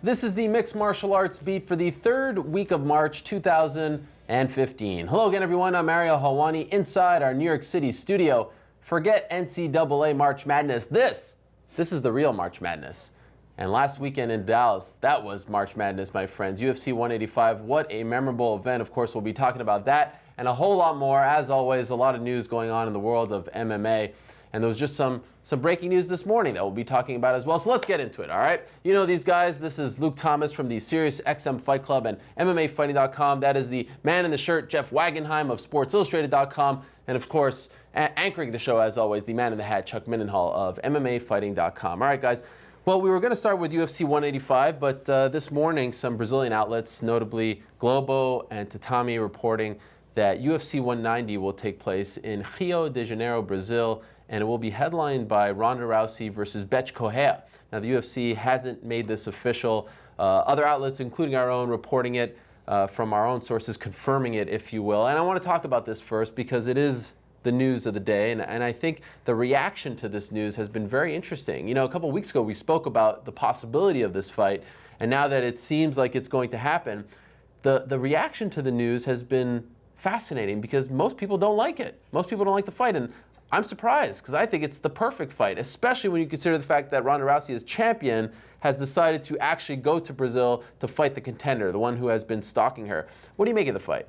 This is the Mixed Martial Arts Beat for the third week of March 2015. Hello again, everyone. I'm Mario Halwani inside our New York City studio. Forget NCAA March Madness. This is the real March Madness. And last weekend in Dallas, that was March Madness, my friends. UFC 185, what a memorable event. Of course, we'll be talking about that and a whole lot more. As always, a lot of news going on in the world of MMA. And there was just some breaking news this morning that we'll be talking about as well. So let's get into it, all right? You know these guys. This is Luke Thomas from the Sirius XM Fight Club and MMAfighting.com. That is the man in the shirt, Jeff Wagenheim of SportsIllustrated.com. And of course, anchoring the show, as always, the man in the hat, Chuck Mindenhall of MMAfighting.com. All right, guys. Well, we were going to start with UFC 185, but this morning, some Brazilian outlets, notably Globo and Tatami, reporting that UFC 190 will take place in Rio de Janeiro, Brazil, and it will be headlined by Ronda Rousey versus Bethe Correia. Now, the UFC hasn't made this official. Other outlets, including our own, reporting it from our own sources, confirming it, if you will. And I want to talk about this first because it is the news of the day, and I think the reaction to this news has been very interesting. You know, a couple weeks ago, we spoke about the possibility of this fight, and now that it seems like it's going to happen, the reaction to the news has been fascinating because most people don't like it. Most people don't like the fight, and I'm surprised because I think it's the perfect fight, especially when you consider the fact that Ronda Rousey, as champion, has decided to actually go to Brazil to fight the contender, the one who has been stalking her. What do you make of the fight?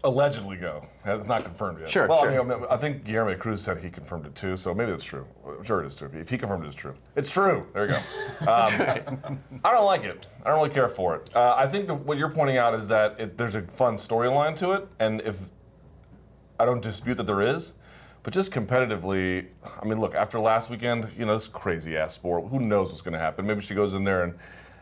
Allegedly go. It's not confirmed yet. Sure, well, sure. I mean, I think Guilherme Cruz said he confirmed it too, so maybe it's true. I'm sure it is true. If he confirmed it, it's true. It's true. There you go. I don't like it. I don't really care for it. I think what you're pointing out is that there's a fun storyline to it, and if I don't dispute that there is, but just competitively, I mean, look, after last weekend, you know, this crazy-ass sport, who knows what's going to happen? Maybe she goes in there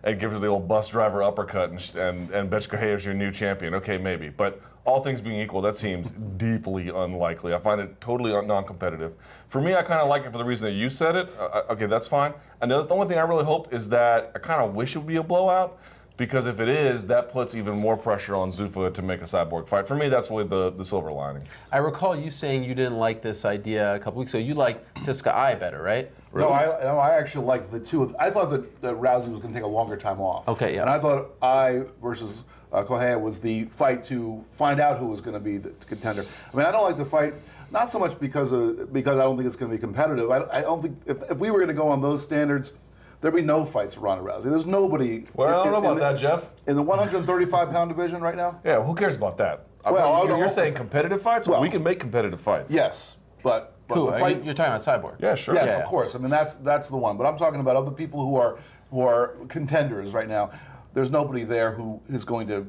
and gives her the old bus driver uppercut, and Bethe Correia is your new champion. Okay, maybe. But all things being equal, that seems deeply unlikely. I find it totally non-competitive. For me, I kind of like it for the reason that you said it. Okay, that's fine. And the only thing I really hope is that I kind of wish it would be a blowout, because if it is, that puts even more pressure on Zuffa to make a cyborg fight. For me, that's really the silver lining. I recall you saying you didn't like this idea a couple weeks ago. You liked Tisca Ai better, right? Really? No, I actually liked the two. I thought that Rousey was going to take a longer time off. Okay, yeah. And I thought Ai versus Correia was the fight to find out who was going to be the contender. I mean, I don't like the fight, not so much because I don't think it's going to be competitive. I don't think, if we were going to go on those standards, there'd be no fights for Ronda Rousey. There's nobody. Well, I don't know about that, Jeff. In the 135-pound division right now? Yeah, who cares about that? Well, you're saying competitive fights? Well, we can make competitive fights. Yes, but who? the fight. You're talking about Cyborg? Yeah, sure. Yes, Yeah. of course. I mean, that's the one. But I'm talking about other people who are contenders right now. There's nobody there who is going to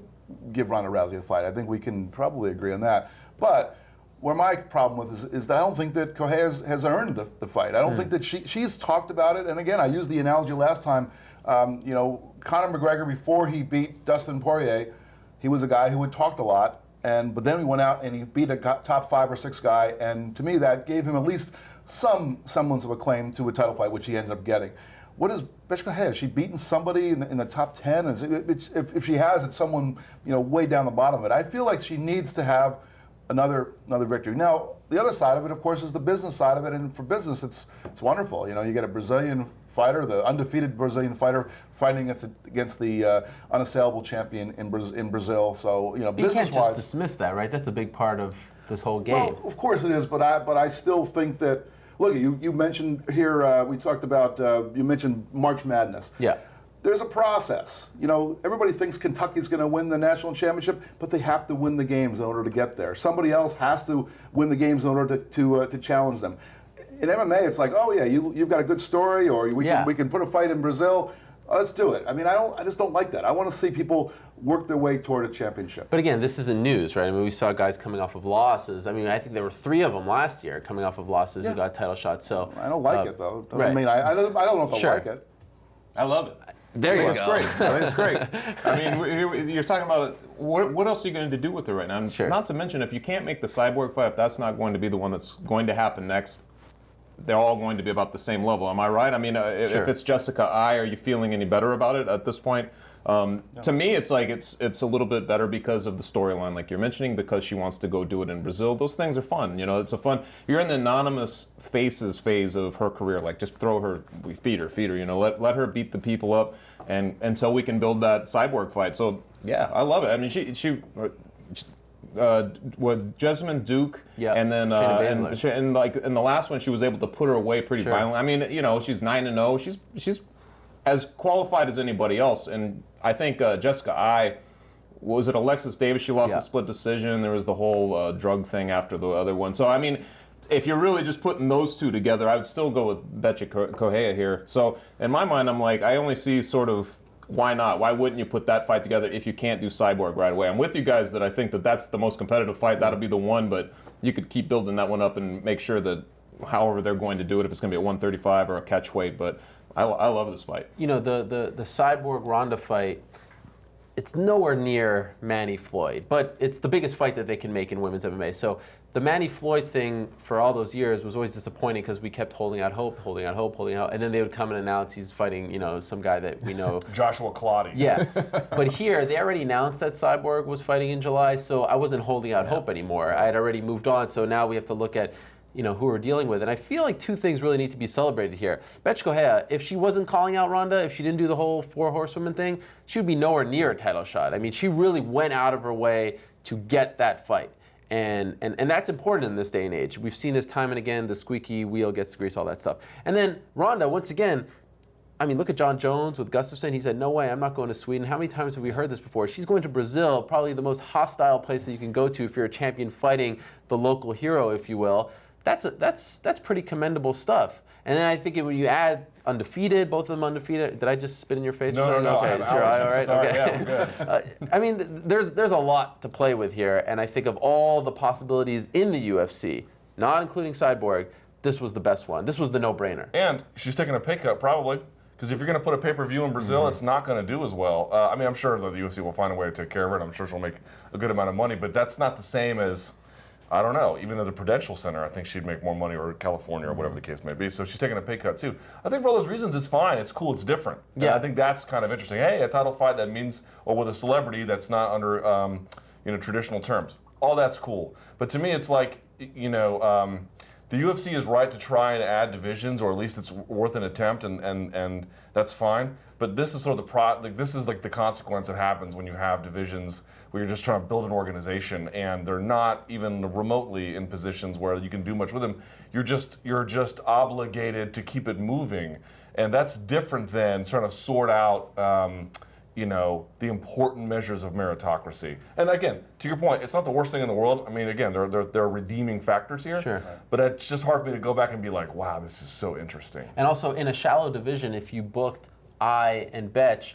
give Ronda Rousey a fight. I think we can probably agree on that. But where my problem with is that I don't think that Correia has earned the fight. I don't think that she's talked about it. And again, I used the analogy last time. You know, Conor McGregor, before he beat Dustin Poirier, he was a guy who had talked a lot. But then he went out and he beat a top 5 or 6 guy. And to me, that gave him at least some semblance of a claim to a title fight, which he ended up getting. What is Bethe Correia? Has she beaten somebody in the top 10? If she has, it's someone, you know, way down the bottom of it. I feel like she needs to have another victory. Now, the other side of it, of course, is the business side of it, and for business, it's wonderful. You know, you get a Brazilian fighter, the undefeated Brazilian fighter, fighting against the unassailable champion in Brazil. So, you know, business-wise, you can't just dismiss that, right? That's a big part of this whole game. Well, of course it is, but I still think that. Look, you mentioned here. We talked about. You mentioned March Madness. Yeah. There's a process. You know, everybody thinks Kentucky's going to win the national championship, but they have to win the games in order to get there. Somebody else has to win the games in order to challenge them. In MMA, it's like, oh yeah, you've got a good story, or we can put a fight in Brazil. Let's do it. I mean, I just don't like that. I want to see people work their way toward a championship. But again, this isn't news, right? I mean, we saw guys coming off of losses. I mean, I think there were 3 of them last year coming off of losses who got title shots. So I don't like it though. Doesn't mean I don't know if I like it. I love it. There you go. Great. I think it's great. I mean, you're talking about what else are you going to do with her right now? And not to mention, if you can't make the Cyborg fight, if that's not going to be the one that's going to happen next, they're all going to be about the same level. Am I right? I mean, if it's Jessica Ai, are you feeling any better about it at this point? To me, it's like it's a little bit better because of the storyline, like you're mentioning, because she wants to go do it in Brazil. Those things are fun. You know, it's a fun. You're in the anonymous faces phase of her career. Like, just throw her, feed her. You know, let her beat the people up, and until we can build that cyborg fight. So yeah, I love it. I mean, she with Jessamine Duke, and then and like in the last one, she was able to put her away pretty violently. I mean, you know, she's 9-0. She's as qualified as anybody else, and I think Jessica was it Alexis Davis? She lost the split decision. There was the whole drug thing after the other one. So I mean, if you're really just putting those two together, I would still go with Jedrzejczyk Correia here. So in my mind, I'm like, I only see sort of, why not? Why wouldn't you put that fight together if you can't do Cyborg right away? I'm with you guys that I think that that's the most competitive fight. That'll be the one, but you could keep building that one up and make sure that however they're going to do it, if it's going to be at 135 or a catch weight, but I love this fight. You know, the Cyborg Ronda fight, it's nowhere near Manny Floyd, but it's the biggest fight that they can make in women's MMA. So the Manny Floyd thing for all those years was always disappointing because we kept holding out hope, and then they would come and announce he's fighting, you know, some guy that we know. Joshua Claudy. Yeah, but here they already announced that Cyborg was fighting in July, so I wasn't holding out hope anymore. I had already moved on, so now we have to look at, you know, who we're dealing with. And I feel like two things really need to be celebrated here. Jedrzejczyk Correia, if she wasn't calling out Ronda, if she didn't do the whole 4 horsewomen thing, she would be nowhere near a title shot. I mean, she really went out of her way to get that fight. And that's important in this day and age. We've seen this time and again, the squeaky wheel gets the grease, all that stuff. And then Ronda, once again, I mean, look at John Jones with Gustafsson. He said, no way, I'm not going to Sweden. How many times have we heard this before? She's going to Brazil, probably the most hostile place that you can go to if you're a champion fighting the local hero, if you will. That's pretty commendable stuff. And then I think when you add undefeated, both of them undefeated. Did I just spit in your face? No. Okay, it's your eye, all right? Sorry, okay. Yeah, good. I mean, there's a lot to play with here, and I think of all the possibilities in the UFC, not including Cyborg, this was the best one. This was the no-brainer. And she's taking a pay cut, probably. Because if you're going to put a pay-per-view in Brazil, it's not going to do as well. I mean, I'm sure that the UFC will find a way to take care of it. I'm sure she'll make a good amount of money, but that's not the same as, I don't know, even at the Prudential Center, I think she'd make more money, or California, or whatever the case may be. So she's taking a pay cut, too. I think for all those reasons, it's fine. It's cool. It's different. Yeah. And I think that's kind of interesting. Hey, a title fight that means, or with a celebrity that's not under traditional terms. All that's cool. But to me, it's like, the UFC is right to try and add divisions, or at least it's worth an attempt, and that's fine. But this is sort of this is like the consequence that happens when you have divisions where you're just trying to build an organization, and they're not even remotely in positions where you can do much with them. You're just obligated to keep it moving, and that's different than trying to sort out the important measures of meritocracy. And again, to your point, it's not the worst thing in the world. I mean, again, there are redeeming factors here. Sure. But it's just hard for me to go back and be like, wow, this is so interesting. And also, in a shallow division, if you booked I and Betch,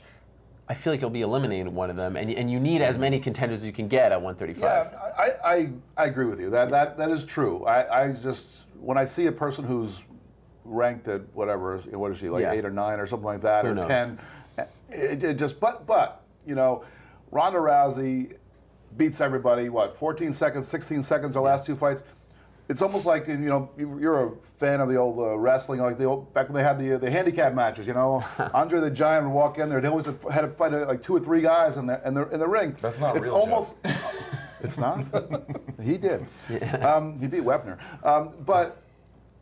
I feel like you'll be eliminating one of them, and you need as many contenders as you can get at 135. Yeah, I agree with you. That is true. I just, when I see a person who's ranked at whatever, what is she, like 8 or 9 or something like that, Who or knows? 10, it just, but Ronda Rousey beats everybody, 14 seconds, 16 seconds, her last 2 fights. It's almost like, you're a fan of the old wrestling, like back when they had the handicap matches, Andre the Giant would walk in there, they always had to fight like 2 or 3 guys in the ring. That's not it's real, almost, Jeff. It's not? He did. He beat Webner. But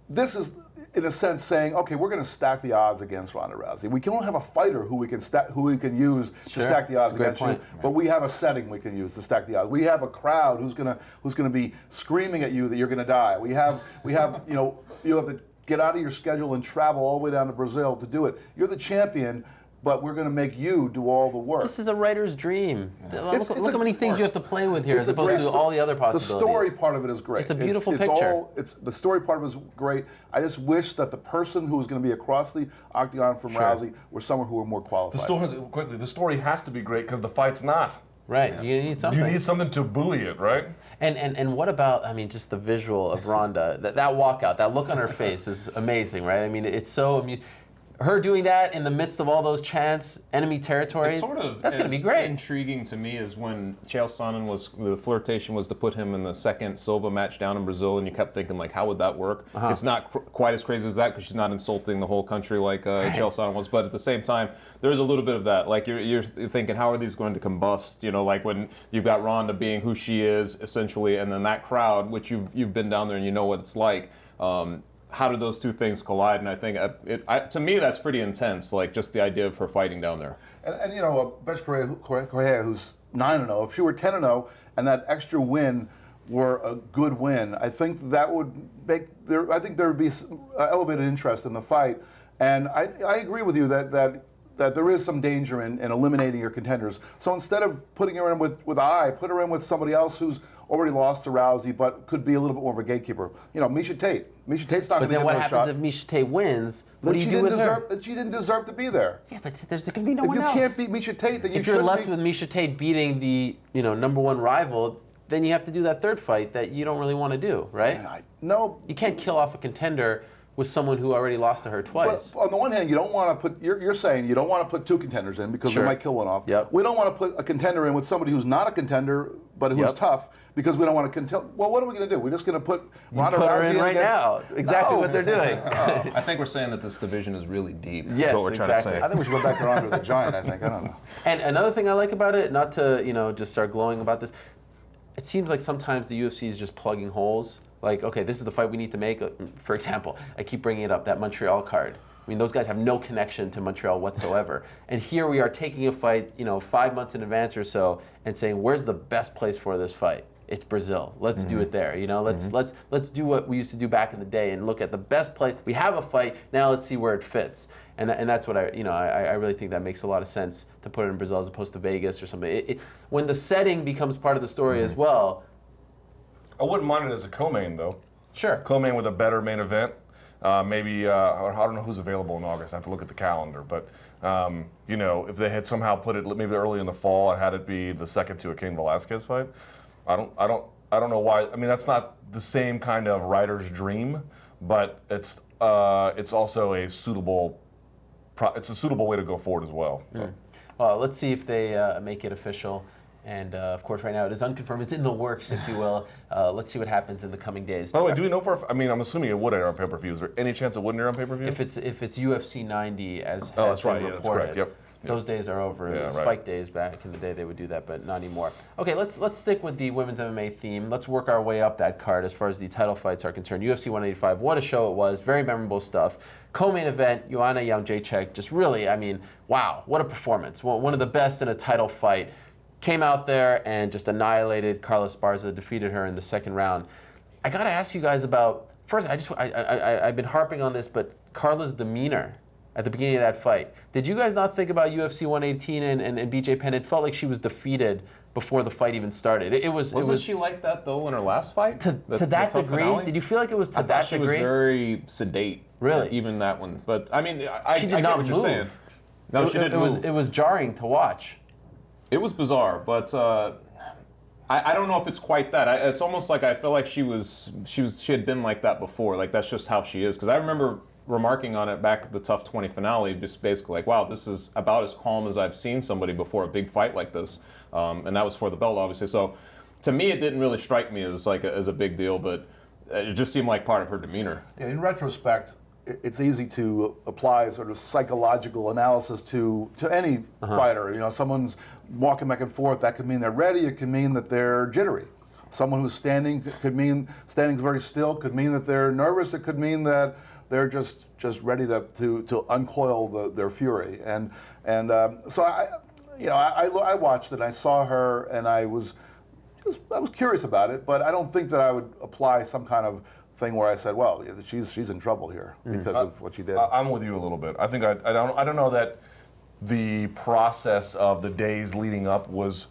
this is, in a sense, saying, okay, we're going to stack the odds against Ronda Rousey. We don't have a fighter who we can use to stack the odds against you, but we have a setting we can use to stack the odds. We have a crowd who's going to be screaming at you that you're going to die. We have you have to get out of your schedule and travel all the way down to Brazil to do it. You're the champion, but we're going to make you do all the work. This is a writer's dream. Look how many things you have to play with here, It's as opposed to all the other possibilities. The story part of it is great. It's a beautiful picture. The story part of it is great. I just wish that the person who was going to be across the octagon from Rousey were someone who were more qualified. The story has to be great because the fight's not. Right, you need something. You need something to buoy it, right? And what about, just the visual of Ronda, that walkout, that look on her face is amazing, right? I mean, it's so amusing. her doing that in the midst of all those chants, enemy territory, It's sort of that's going to be great. Intriguing to me is when Chael Sonnen the flirtation was to put him in the second Silva match down in Brazil, and you kept thinking, like, how would that work? It's not quite as crazy as that because she's not insulting the whole country like Chael Sonnen was, but at the same time, there's a little bit of that. Like, you're thinking, how are these going to combust? You know, like when you've got Ronda being who she is, essentially, and then that crowd, which you've been down there and you know what it's like. How do those two things collide? And I think, to me, that's pretty intense, like just the idea of her fighting down there. And you know, Correia, who's 9-0, if she were 10-0 and that extra win were a good win, I think that would make I think there would be elevated interest in the fight. And I agree with you that there is some danger in eliminating your contenders. So instead of putting her in with put her in with somebody else who's already lost to Rousey, but could be a little bit more of a gatekeeper. You know, Miesha Tate. Miesha Tate's not going to get no shot. But then what happens if Miesha Tate wins? What do you do with her? That she didn't deserve to be there. Yeah, but there's going to be no one else. If you can't beat Miesha Tate, then if you're left with Miesha Tate beating the #1 rival, then you have to do that third fight that you don't really want to do, right? No. You can't kill off a contender with someone who already lost to her twice. But on the one hand, you don't want to put. You're saying you don't want to put two contenders in because we might kill one off. Yep. We don't want to put a contender in with somebody who's not a contender but who's tough because we don't want to contend. Well, what are we going to do? We're just going to put Ronda Rousey in right now. Exactly what they're doing. I think we're saying that this division is really deep. Yes, That's what we're trying to say. I think we should go back to Ronda the Giant. I think. I don't know. And another thing I like about it, not to just start glowing about this, it seems like sometimes the UFC is just plugging holes. Like, okay, this is the fight we need to make. For example, I keep bringing it up, that Montreal card. I mean, those guys have no connection to Montreal whatsoever. And here we are taking a fight, 5 months in advance or so, and saying, where's the best place for this fight? It's Brazil. Let's do it there. Let's do what we used to do back in the day and look at the best place. We have a fight. Now let's see where it fits. And that's what I really think that makes a lot of sense to put it in Brazil as opposed to Vegas or something. When the setting becomes part of the story as well. I wouldn't mind it as a co-main, though. Sure. Co-main with a better main event. Maybe, I don't know who's available in August. I have to look at the calendar. But, if they had somehow put it maybe early in the fall and had it be the second to a Cain Velasquez fight, I don't know why. I mean, that's not the same kind of writer's dream, but it's also a suitable way to go forward as well. So. Well, let's see if they make it official. And of course, right now it is unconfirmed. It's in the works, if you will. Let's see what happens in the coming days. By the way, do we know I'm assuming it would air on pay-per-view. Is there any chance it wouldn't air on pay-per-view? If it's UFC 90, as has that's right. been Yeah, reported. that's correct. Yep. Those days are over. Yeah, Spike days back in the day, they would do that, but not anymore. Okay, let's stick with the women's MMA theme. Let's work our way up that card as far as the title fights are concerned. UFC 185, what a show it was. Very memorable stuff. Co-main event, Joanna Jedrzejczyk, just really, wow, what a performance. One of the best in a title fight. Came out there and just annihilated Carla Esparza, defeated her in the second round. I got to ask you guys about, first, I've been harping on this, but Carla's demeanor at the beginning of that fight. Did you guys not think about UFC 118 and BJ Penn? It felt like she was defeated before the fight even started. Wasn't she like that, though, in her last fight? To that degree? Finale? Did you feel like it was to that degree? She was very sedate. Really? Even that one. But, I she did I not get what you're move. saying. No, she didn't move. It was jarring to watch. It was bizarre, but I don't know if it's quite that. It's almost like I feel like she had been like that before. Like that's just how she is. Because I remember remarking on it back at the Tough 20 finale, just basically like, wow, this is about as calm as I've seen somebody before a big fight like this, and that was for the belt, obviously. So to me, it didn't really strike me as as a big deal, but it just seemed like part of her demeanor. In retrospect, it's easy to apply sort of psychological analysis to any fighter. Someone's walking back and forth. That could mean they're ready. It could mean that they're jittery. Someone who's standing could mean standing very still. Could mean that they're nervous. It could mean that they're just ready to uncoil their fury. And so I watched it. I saw her, and I was curious about it. But I don't think that I would apply some kind of thing where I said, well, she's in trouble here because of what she did. I'm with you a little bit. I think I don't know that the process of the days leading up was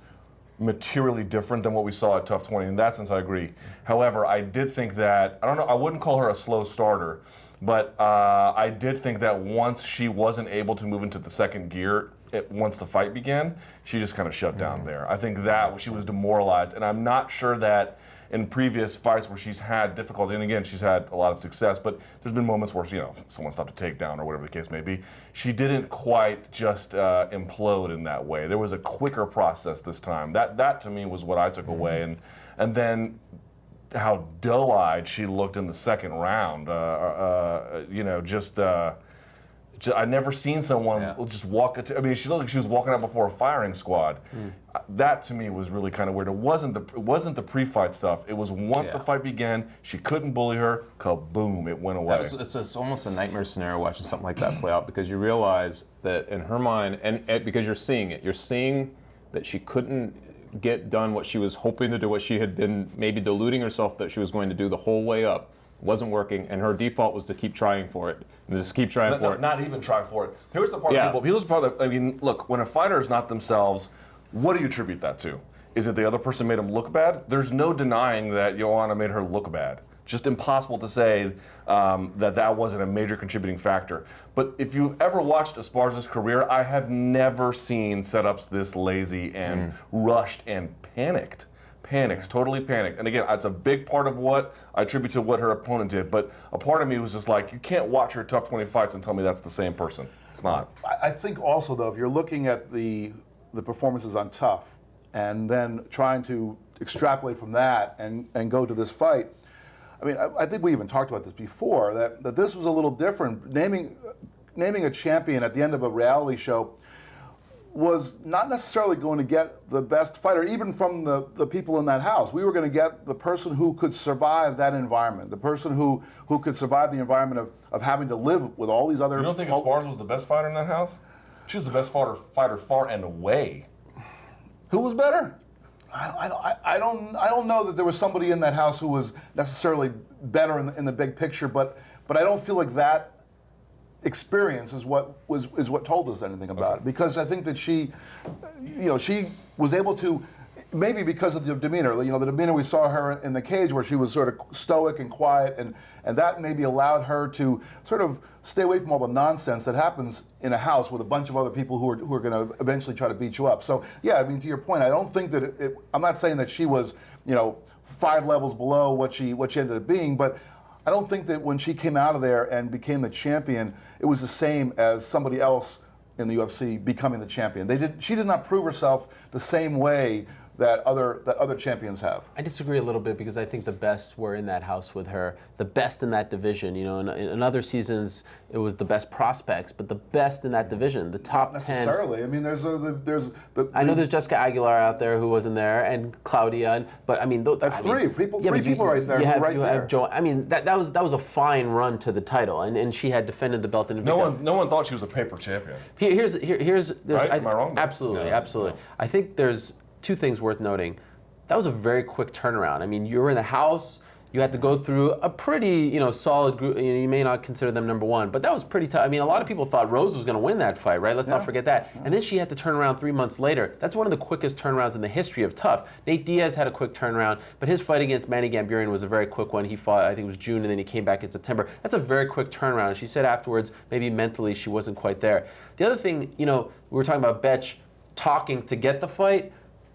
materially different than what we saw at Tough 20. In that sense, I agree. However, I did think that, I wouldn't call her a slow starter, but I did think that once she wasn't able to move into the second gear, once the fight began, she just kind of shut down there. I think that she was demoralized, and I'm not sure that in previous fights where she's had difficulty, and again, she's had a lot of success, but there's been moments where, someone stopped a takedown or whatever the case may be. She didn't quite just implode in that way. There was a quicker process this time. That to me was what I took away, and then how dull-eyed she looked in the second round. I never seen someone just walk. I mean, she looked like she was walking out before a firing squad. That to me was really kind of weird. It wasn't the pre-fight stuff. It was once the fight began, she couldn't bully her. Kaboom! It went away. It's almost a nightmare scenario watching something like that play out, because you realize that in her mind, and because you're seeing it, you're seeing that she couldn't get done what she was hoping to do, what she had been maybe deluding herself that she was going to do the whole way up. Wasn't working, and her default was to keep trying for it. And just keep trying for it. Not even try for it. Here's the part I mean, look, when a fighter is not themselves, what do you attribute that to? Is it the other person made them look bad? There's no denying that Joanna made her look bad. Just impossible to say that wasn't a major contributing factor. But if you've ever watched Esparza's career, I have never seen setups this lazy and rushed and panicked. Totally panicked. And again, that's a big part of what I attribute to what her opponent did. But a part of me was just like, you can't watch her Tough 20 fights and tell me that's the same person. It's not. I think also, though, if you're looking at the performances on Tough and then trying to extrapolate from that and go to this fight, I mean, I think we even talked about this before, that this was a little different. Naming a champion at the end of a reality show was not necessarily going to get the best fighter, even from the people in that house. We were going to get the person who could survive that environment, the person who could survive the environment of having to live with all these other... You don't think Esparza was the best fighter in that house? She was the best fighter far and away. Who was better? I don't know that there was somebody in that house who was necessarily better in the big picture, but I don't feel like that experience is what told us anything about it, because I think that she was able to, maybe because of the demeanor, the demeanor we saw her in the cage, where she was sort of stoic and quiet, and that maybe allowed her to sort of stay away from all the nonsense that happens in a house with a bunch of other people who are going to eventually try to beat you up. So yeah, I mean, to your point, I don't think that I'm not saying that she was 5 levels below what she ended up being, but I don't think that when she came out of there and became the champion, it was the same as somebody else in the UFC becoming the champion. She did not prove herself the same way that other champions have. I disagree a little bit, because I think the best were in that house with her, the best in that division. In other seasons it was the best prospects, but the best in that division, the top 10. Not necessarily. I mean, I know there's Jessica Aguilar out there who wasn't there, and Claudia, but I mean, that's three people right there. You have Joanna. I mean, that was a fine run to the title, and she had defended the belt in Invicta. No one thought she was a paper champion. Here's right? Am I wrong? Absolutely. I think there's 2 things worth noting. That was a very quick turnaround. I mean, you were in the house. You had to go through a pretty, solid group. You may not consider them number 1, but that was pretty tough. I mean, a lot of people thought Rose was going to win that fight, right? Let's not forget that. And then she had to turn around 3 months later. That's one of the quickest turnarounds in the history of Tough. Nate Diaz had a quick turnaround, but his fight against Manny Gamburian was a very quick one. He fought, I think it was June, and then he came back in September. That's a very quick turnaround. She said afterwards, maybe mentally she wasn't quite there. The other thing, we were talking about Betch talking to get the fight.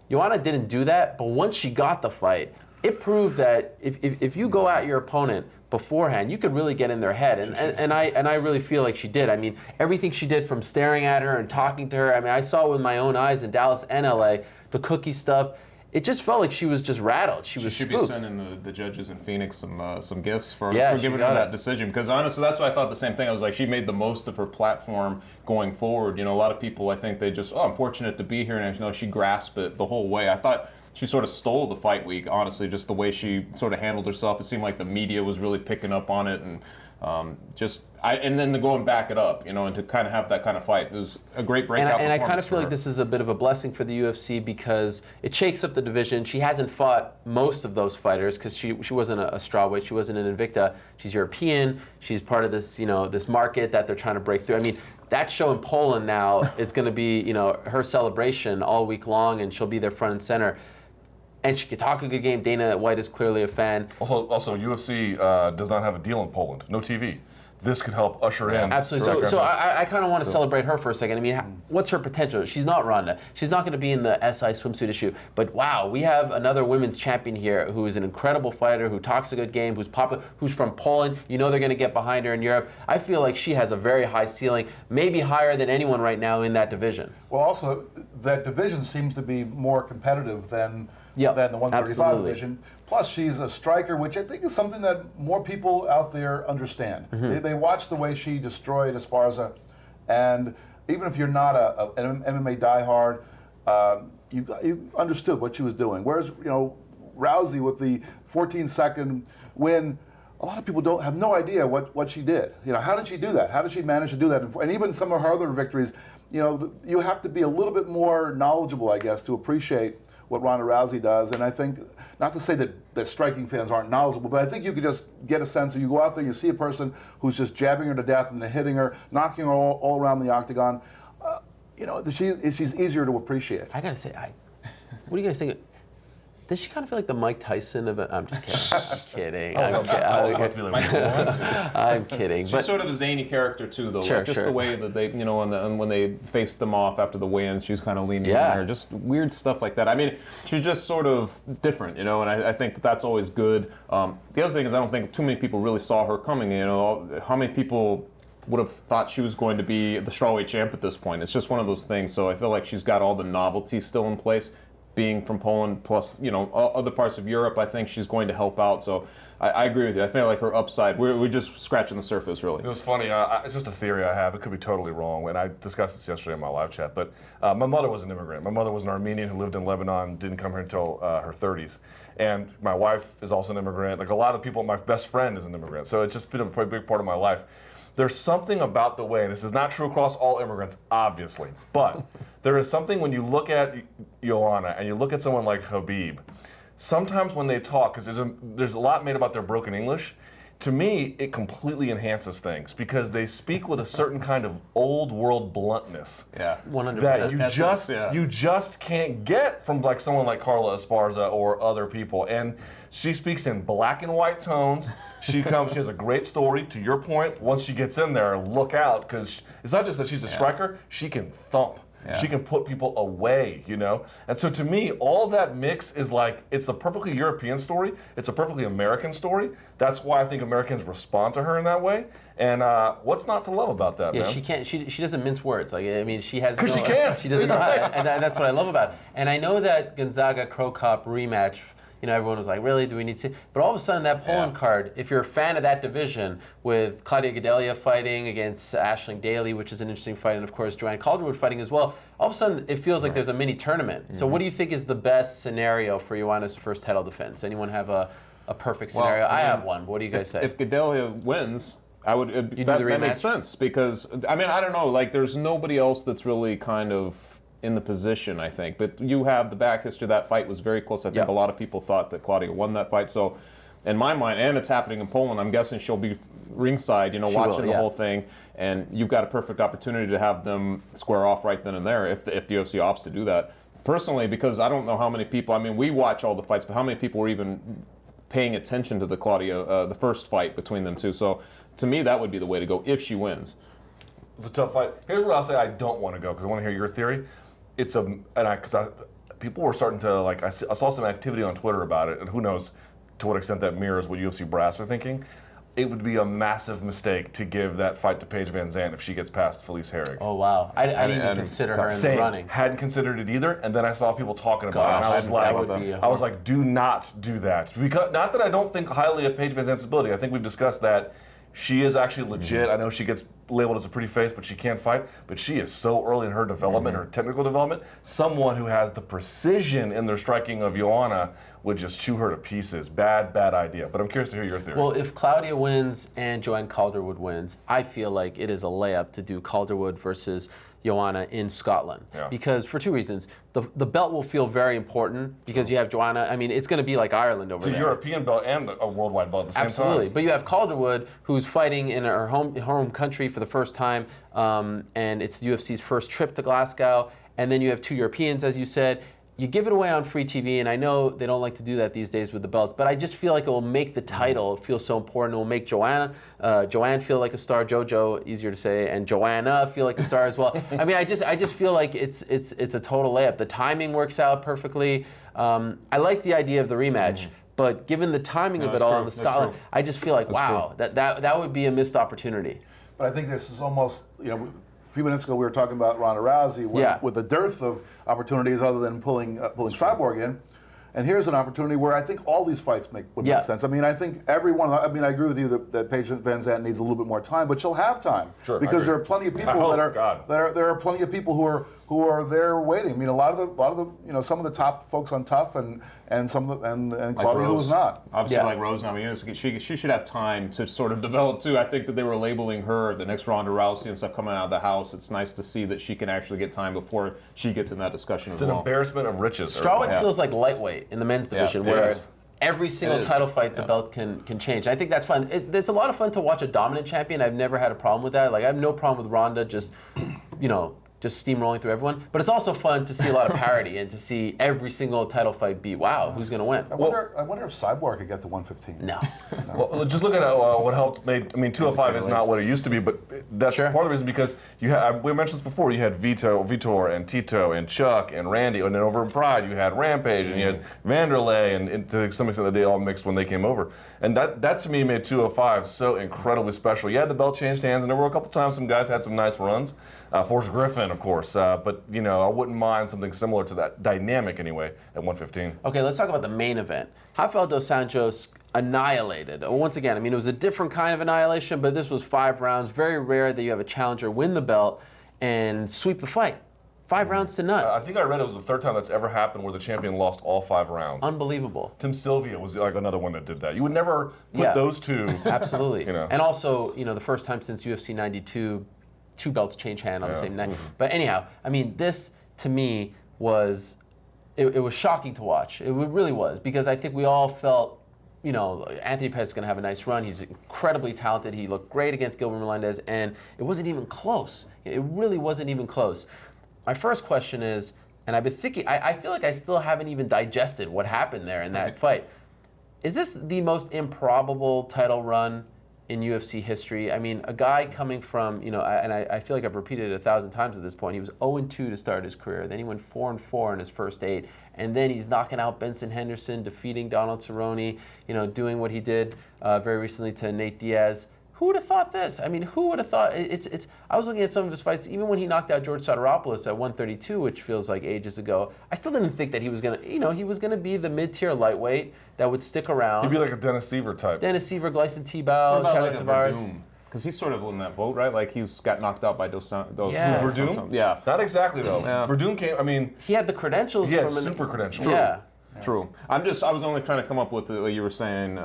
Joanna didn't do that, but once she got the fight, it proved that if you go at your opponent beforehand, you could really get in their head, and I really feel like she did. I mean, everything she did, from staring at her and talking to her, I mean, I saw it with my own eyes in Dallas and LA, the cookie stuff. It just felt like she was just rattled. She was should spooked. Be sending the judges in Phoenix some gifts for giving her that decision. Because honestly, that's why I thought the same thing. I was like, she made the most of her platform going forward. A lot of people, I think they just, I'm fortunate to be here, and she grasped it the whole way. I thought she sort of stole the fight week, honestly, just the way she sort of handled herself. It seemed like the media was really picking up on it, and and then to go and back it up, and to kind of have that kind of fight. It was a great breakout and performance. I kind of feel like this is a bit of a blessing for the UFC, because it shakes up the division. She hasn't fought most of those fighters, because she wasn't a strawweight, she wasn't an Invicta. She's European. She's part of this this market that they're trying to break through. I mean, that show in Poland now, it's going to be her celebration all week long, and she'll be there front and center. And she can talk a good game. Dana White is clearly a fan. Also UFC does not have a deal in Poland. No TV. this could help usher in. Absolutely. So I kind of want to celebrate her for a second. I mean, what's her potential? She's not Ronda. She's not going to be in the SI swimsuit issue. But wow, we have another women's champion here who is an incredible fighter, who talks a good game, who's popular, who's from Poland. You know they're going to get behind her in Europe. I feel like she has a very high ceiling, maybe higher than anyone right now in that division. Well, also, that division seems to be more competitive than the 135 absolutely. division. Plus, she's a striker, which I think is something that more people out there understand. They watch the way she destroyed Esparza, and even if you're not an MMA diehard, you understood what she was doing. Whereas, Rousey with the 14-second win, a lot of people have no idea what she did. How did she do that? How did she manage to do that? And even some of her other victories, you have to be a little bit more knowledgeable, I guess, to appreciate what Ronda Rousey does. And I think, not to say that striking fans aren't knowledgeable, but I think you could just get a sense of, you go out there, you see a person who's just jabbing her to death and then hitting her, knocking her all around the octagon. She's easier to appreciate. I gotta say, what do you guys think? Does she kind of feel like the Mike Tyson of it? I'm just kidding. I'm kidding. She's But sort of a zany character too, though. Sure, Like just sure. the way that they, when they faced them off after the weigh-ins, she was kind of leaning in there, just weird stuff like that. I mean, she's just sort of different, and I think that's always good. The other thing is, I don't think too many people really saw her coming. How many people would have thought she was going to be the strawweight champ at this point? It's just one of those things. So I feel like she's got all the novelty still in place. Being from Poland, plus other parts of Europe, I think she's going to help out. So I agree with you. I feel like her upside, we're just scratching the surface, really. It was funny. It's just a theory I have. It could be totally wrong. And I discussed this yesterday in my live chat. But my mother was an immigrant. My mother was an Armenian who lived in Lebanon, didn't come here until her 30s. And my wife is also an immigrant. Like a lot of people, my best friend is an immigrant. So it's just been a pretty big part of my life. There's something about the way, and this is not true across all immigrants, obviously, but there is something when you look at Joanna and you look at someone like Khabib, sometimes when they talk, because there's a lot made about their broken English, to me, it completely enhances things because they speak with a certain kind of old world bluntness. Yeah, 100%. That you just can't get from like someone like Carla Esparza or other people. And she speaks in black and white tones. She has a great story. To your point, once she gets in there, look out, because it's not just that she's a striker, she can thump. Yeah. She can put people away, And so to me, all that mix is like, it's a perfectly European story. It's a perfectly American story. That's why I think Americans respond to her in that way. And what's not to love about that, man? She can't. She doesn't mince words. Like, I mean, she has. Because she can't. She doesn't know how. And that's what I love about it. And I know that Gonzaga Crow Cop rematch, everyone was like, really, do we need to? But all of a sudden, that Poland card, if you're a fan of that division, with Claudia Gadelha fighting against Aisling Daly, which is an interesting fight, and of course, Joanna Calderwood fighting as well, all of a sudden, it feels like there's a mini tournament. Mm-hmm. So what do you think is the best scenario for Joanna's first title defense? Anyone have a perfect scenario? I have one. But what do you guys say? If Gadelha wins, that makes sense. Because, I don't know, like, there's nobody else that's really kind of in the position, I think. But you have the back history. That fight was very close. I think a lot of people thought that Claudia won that fight. So, in my mind, and it's happening in Poland, I'm guessing she'll be ringside, watching the whole thing. And you've got a perfect opportunity to have them square off right then and there if the UFC opts to do that. Personally, because I don't know how many people, we watch all the fights, but how many people were even paying attention to the first fight between them two. So, to me, that would be the way to go if she wins. It's a tough fight. Here's where I'll say I don't want to go, because I want to hear your theory. People were starting to, like, I saw some activity on Twitter about it, and who knows to what extent that mirrors what UFC brass are thinking. It would be a massive mistake to give that fight to Paige Van Zandt if she gets past Felice Herrig. Oh, wow. I didn't even consider her in the running. Hadn't considered it either, and then I saw people talking about it, and I was like, do not do that. Because, not that I don't think highly of Paige Van Zandt's ability. I think we've discussed that. She is actually legit. I know she gets labeled as a pretty face, but she can't fight. But she is so early in her development, her technical development. Someone who has the precision in their striking of Joanna would just chew her to pieces. Bad idea. But I'm curious to hear your theory. Well, if Claudia wins and Joanne Calderwood wins, I feel like it is a layup to do Calderwood versus Joanna in Scotland. Yeah. Because for two reasons. The belt will feel very important because you have Joanna. It's going to be like Ireland over there. It's a European belt and a worldwide belt at the same time. Absolutely. But you have Calderwood, who's fighting in her home country for the first time, and it's UFC's first trip to Glasgow. And then you have two Europeans, as you said. you give it away on free TV, and I know they don't like to do that these days with the belts, but I just feel like it will make the title feel so important. It will make Joanna feel like a star, JoJo, easier to say, and Joanna feel like a star as well. I mean, I just feel like it's a total layup. The timing works out perfectly. I like the idea of the rematch, but given the timing of it all in the Scotland, I just feel like, wow, that would be a missed opportunity. But I think this is almost, a few minutes ago we were talking about Ronda Rousey with the dearth of opportunities other than pulling Cyborg in. And here's an opportunity where I think all these fights would make sense. I mean, I think everyone, I agree with you that Paige Van Zandt needs a little bit more time, but she'll have time. Sure, because there are plenty of people there are plenty of people who are there waiting. I mean, a lot of the some of the top folks on Tough and Claudia, who was not. Obviously, like Rose. I mean, she should have time to sort of develop too. I think that they were labeling her the next Ronda Rousey and stuff coming out of the house. It's nice to see that she can actually get time before she gets in that discussion as well. It's an embarrassment of riches. Strawweight feels like lightweight in the men's division, where every single title fight the belt can change. I think that's fun. It's a lot of fun to watch a dominant champion. I've never had a problem with that. Like, I have no problem with Ronda just steamrolling through everyone. But it's also fun to see a lot of parity and to see every single title fight be, wow, who's going to win? I wonder if Cyborg could get to 115. No. Well, just look at what helped made. I mean, 205 is not what it used to be, but that's part of the reason because we mentioned this before. You had Vitor and Tito and Chuck and Randy, and then over in Pride you had Rampage and you had Vanderlei, and to some extent they all mixed when they came over. And that to me made 205 so incredibly special. You had the belt changed hands, and there were a couple times some guys had some nice runs. Forrest Griffin, of course, but I wouldn't mind something similar to that dynamic anyway at 115. Okay, let's talk about the main event. Rafael dos Anjos annihilated. Once again, I mean, it was a different kind of annihilation, but this was 5 rounds. Very rare that you have a challenger win the belt and sweep the fight. 5 rounds to none. I think I read it was the third time that's ever happened where the champion lost all 5 rounds. Unbelievable. Tim Sylvia was like another one that did that. You would never put those two. Absolutely. And also, the first time since UFC 92, 2 belts change hand on the same night. But anyhow, I mean, this to me was, it was shocking to watch. It really was, because I think we all felt, Anthony Pettis is going to have a nice run. He's incredibly talented. He looked great against Gilbert Melendez, and it wasn't even close. It really wasn't even close. My first question is, and I've been thinking, I feel like I still haven't even digested what happened there in that fight. Is this the most improbable title run in UFC history? I mean, a guy coming from, and I feel like I've repeated it 1,000 times at this point, he was 0-2 to start his career, then he went 4-4 in his first 8, and then he's knocking out Benson Henderson, defeating Donald Cerrone, doing what he did very recently to Nate Diaz. Who would have thought this? I mean, who would have thought? I was looking at some of his fights, even when he knocked out George Sotiropoulos at 132, which feels like ages ago. I still didn't think that he was gonna, he was gonna be the mid-tier lightweight that would stick around. He'd be like a Dennis Seaver type. Dennis Seaver, Gleison Tebow, Thiago Tavares. Because he's sort of in that boat, right? Like he's got knocked out by those Verdum? Yeah. Not exactly though. Yeah. Verdum came. I mean, he had the credentials. He had super credentials. Yeah. True. I was only trying to come up with what you were saying,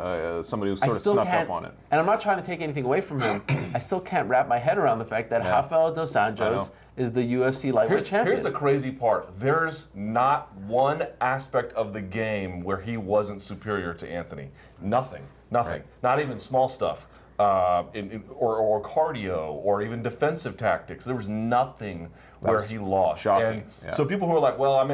somebody who sort of snuck up on it. And I'm not trying to take anything away from him. I still can't wrap my head around the fact that Rafael dos Anjos is the UFC lightweight champion. Here's the crazy part. There's not one aspect of the game where he wasn't superior to Anthony. Nothing. Right. Not even small stuff. Or cardio, or even defensive tactics. There was nothing where he lost. Shocking. And so people who were like, well, I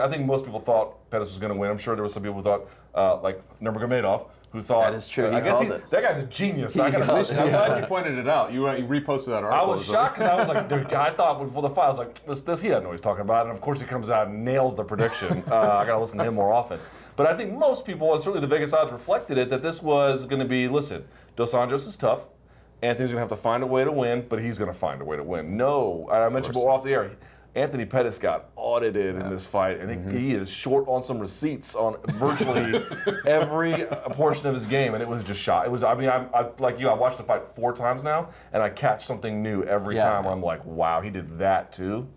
think most people thought Pettis was going to win. I'm sure there were some people who thought, like Nurmagomedov, who thought... That is true. I guess that guy's a genius. I'm glad you pointed it out. You reposted that article. I was shocked because I was like, dude, I thought with the file, I was like, this he doesn't know what he's talking about. And of course he comes out and nails the prediction. I got to listen to him more often. But I think most people, and certainly the Vegas odds reflected it, that this was going to be, listen, Dos Anjos is tough. Anthony's going to have to find a way to win, but he's going to find a way to win. No, I mentioned off the air, Anthony Pettis got audited in this fight, and he is short on some receipts on virtually every portion of his game, and it was just shot. It was, I like you, I watched the fight 4 times now, and I catch something new every time where I'm like, wow, he did that too.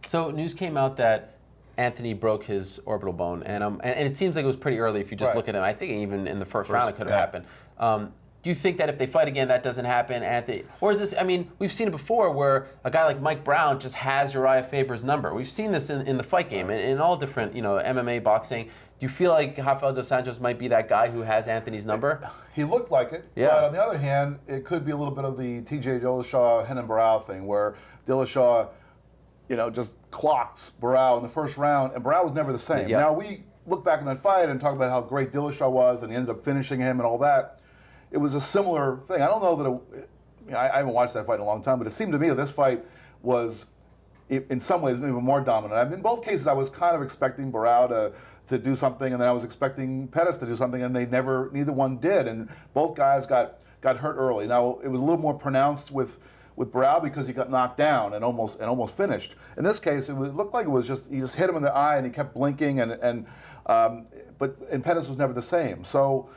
So news came out that Anthony broke his orbital bone, and it seems like it was pretty early if you just look at him. I think even in the first round it could have happened. Do you think that if they fight again, that doesn't happen, Anthony? Or is this, I mean, we've seen it before where a guy like Mike Brown just has Uriah Faber's number. We've seen this in the fight game, in all different, MMA, boxing. Do you feel like Rafael dos Anjos might be that guy who has Anthony's number? He looked like it, but on the other hand, it could be a little bit of the TJ Dillashaw, Renan Barão thing, where Dillashaw just clocked Barao in the first round, and Barao was never the same. Yeah. Now we look back in that fight and talk about how great Dillashaw was, and he ended up finishing him and all that. It was a similar thing. I don't know that I haven't watched that fight in a long time, but it seemed to me that this fight was, in some ways, even more dominant. In both cases, I was kind of expecting Barao to do something, and then I was expecting Pettis to do something, and neither one did, and both guys got hurt early. Now it was a little more pronounced with Barao because he got knocked down and almost finished. In this case, it looked like it was he just hit him in the eye and he kept blinking, but Pettis was never the same. So